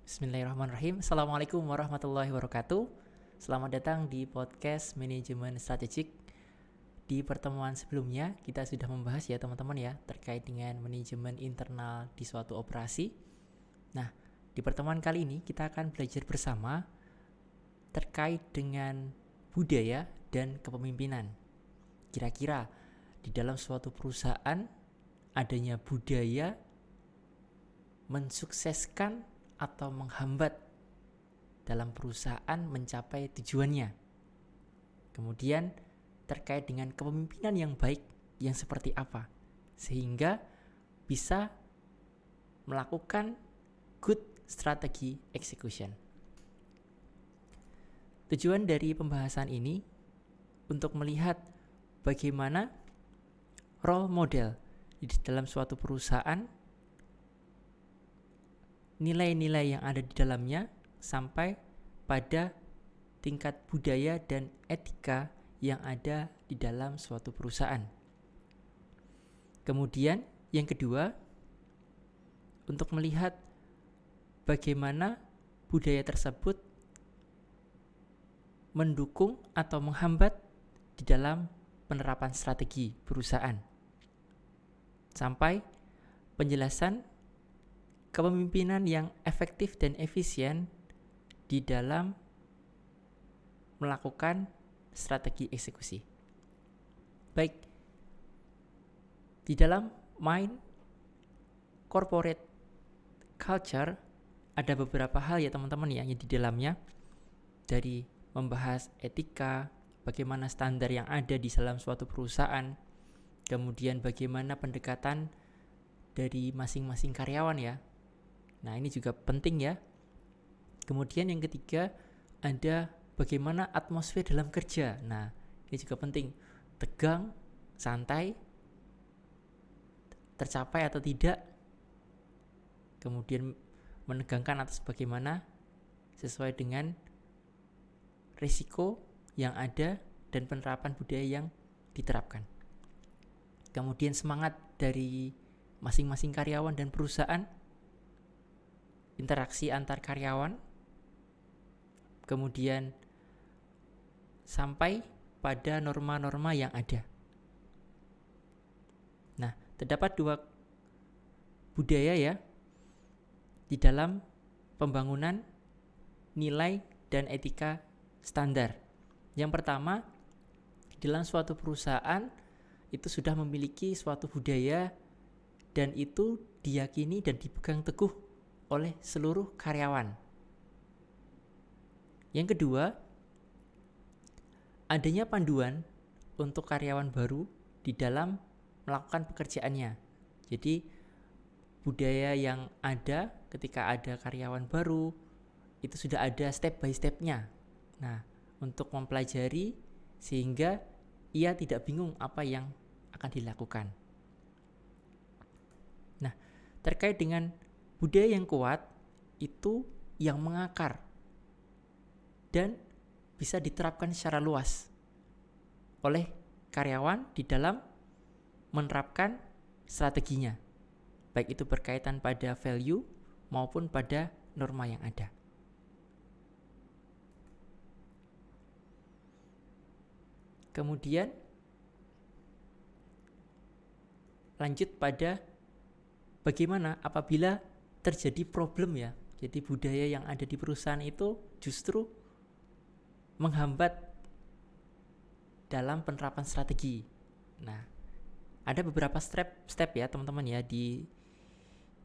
Bismillahirrahmanirrahim. Assalamualaikum warahmatullahi wabarakatuh. Selamat datang di podcast Manajemen Strategik. Di pertemuan sebelumnya kita sudah membahas ya teman-teman ya terkait dengan manajemen internal di suatu operasi. Nah, di pertemuan kali ini kita akan belajar bersama terkait dengan budaya dan kepemimpinan. Kira-kira di dalam suatu perusahaan adanya budaya mensukseskan atau menghambat dalam perusahaan mencapai tujuannya. Kemudian terkait dengan kepemimpinan yang baik yang seperti apa sehingga bisa melakukan good strategy execution. Tujuan dari pembahasan ini untuk melihat bagaimana role model di dalam suatu perusahaan, nilai-nilai yang ada di dalamnya sampai pada tingkat budaya dan etika yang ada di dalam suatu perusahaan. Kemudian yang kedua, untuk melihat bagaimana budaya tersebut mendukung atau menghambat di dalam penerapan strategi perusahaan. Sampai penjelasan kepemimpinan yang efektif dan efisien di dalam melakukan strategi eksekusi. Baik, di dalam Mind Corporate Culture ada beberapa hal ya teman-teman ya yang di dalamnya, dari membahas etika, bagaimana standar yang ada di dalam suatu perusahaan, kemudian bagaimana pendekatan dari masing-masing karyawan ya. Nah, ini juga penting ya. Kemudian yang ketiga ada bagaimana atmosfer dalam kerja. Nah, ini juga penting. Tegang, santai, tercapai atau tidak. Kemudian menegangkan atas bagaimana sesuai dengan risiko yang ada dan penerapan budaya yang diterapkan. Kemudian semangat dari masing-masing karyawan dan perusahaan, interaksi antar karyawan, kemudian sampai pada norma-norma yang ada. Nah, terdapat dua budaya ya di dalam pembangunan nilai dan etika standar. Yang pertama, dalam suatu perusahaan itu sudah memiliki suatu budaya dan itu diyakini dan dipegang teguh oleh seluruh karyawan. Yang kedua, adanya panduan untuk karyawan baru di dalam melakukan pekerjaannya. Jadi budaya yang ada ketika ada karyawan baru itu sudah ada step by stepnya. Nah, untuk mempelajari sehingga ia tidak bingung apa yang akan dilakukan. Nah, terkait dengan budaya yang kuat itu yang mengakar dan bisa diterapkan secara luas oleh karyawan di dalam menerapkan strateginya, baik itu berkaitan pada value maupun pada norma yang ada. Kemudian lanjut pada bagaimana apabila terjadi problem ya. Jadi budaya yang ada di perusahaan itu justru menghambat dalam penerapan strategi. Nah, ada beberapa step ya teman-teman ya di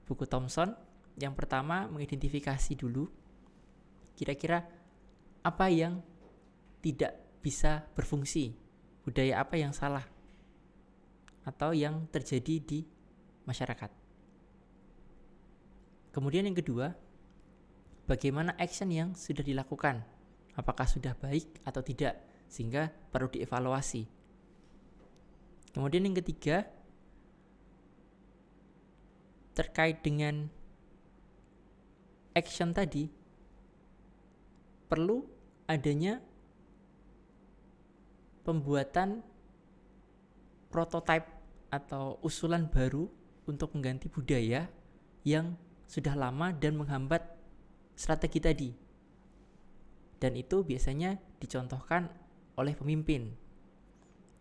buku Thomson. Yang pertama, mengidentifikasi dulu kira-kira apa yang tidak bisa berfungsi, budaya apa yang salah atau yang terjadi di masyarakat. Kemudian yang kedua, bagaimana action yang sudah dilakukan, apakah sudah baik atau tidak, sehingga perlu dievaluasi. Kemudian yang ketiga, terkait dengan action tadi, perlu adanya pembuatan prototipe atau usulan baru untuk mengganti budaya yang sudah lama dan menghambat strategi tadi. Dan itu biasanya dicontohkan oleh pemimpin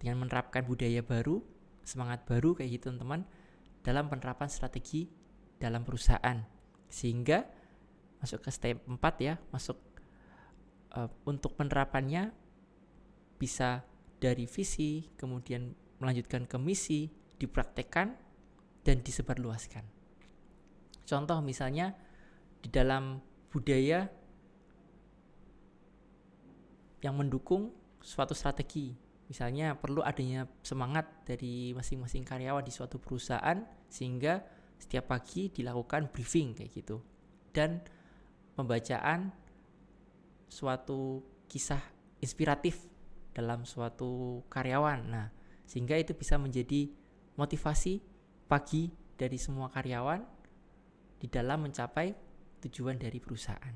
dengan menerapkan budaya baru, semangat baru kayak gitu teman-teman, dalam penerapan strategi dalam perusahaan. Sehingga masuk ke step 4 ya, untuk penerapannya bisa dari visi, kemudian melanjutkan ke misi, dipraktekkan dan disebarluaskan. Contoh misalnya di dalam budaya yang mendukung suatu strategi. Misalnya perlu adanya semangat dari masing-masing karyawan di suatu perusahaan sehingga setiap pagi dilakukan briefing kayak gitu. Dan pembacaan suatu kisah inspiratif dalam suatu karyawan. Nah, sehingga itu bisa menjadi motivasi pagi dari semua karyawan di dalam mencapai tujuan dari perusahaan.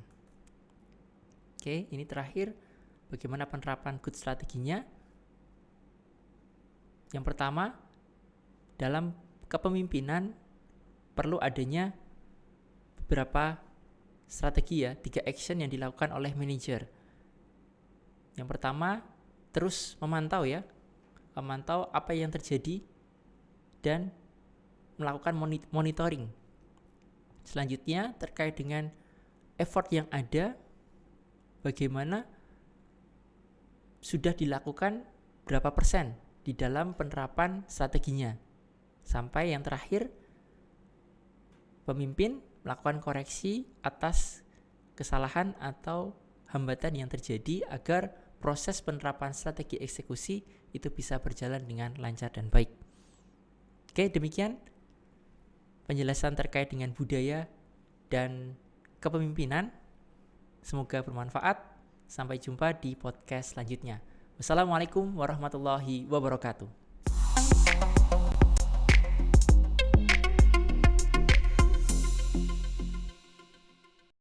Oke, ini terakhir bagaimana penerapan good strateginya. Yang pertama, dalam kepemimpinan perlu adanya beberapa strategi ya, 3 action yang dilakukan oleh manajer. Yang pertama, terus memantau apa yang terjadi dan melakukan monitoring. Selanjutnya terkait dengan effort yang ada, bagaimana sudah dilakukan berapa persen di dalam penerapan strateginya. Sampai yang terakhir, pemimpin melakukan koreksi atas kesalahan atau hambatan yang terjadi agar proses penerapan strategi eksekusi itu bisa berjalan dengan lancar dan baik. Oke, demikian penjelasan terkait dengan budaya dan kepemimpinan. Semoga bermanfaat. Sampai jumpa di podcast selanjutnya. Wassalamualaikum warahmatullahi wabarakatuh.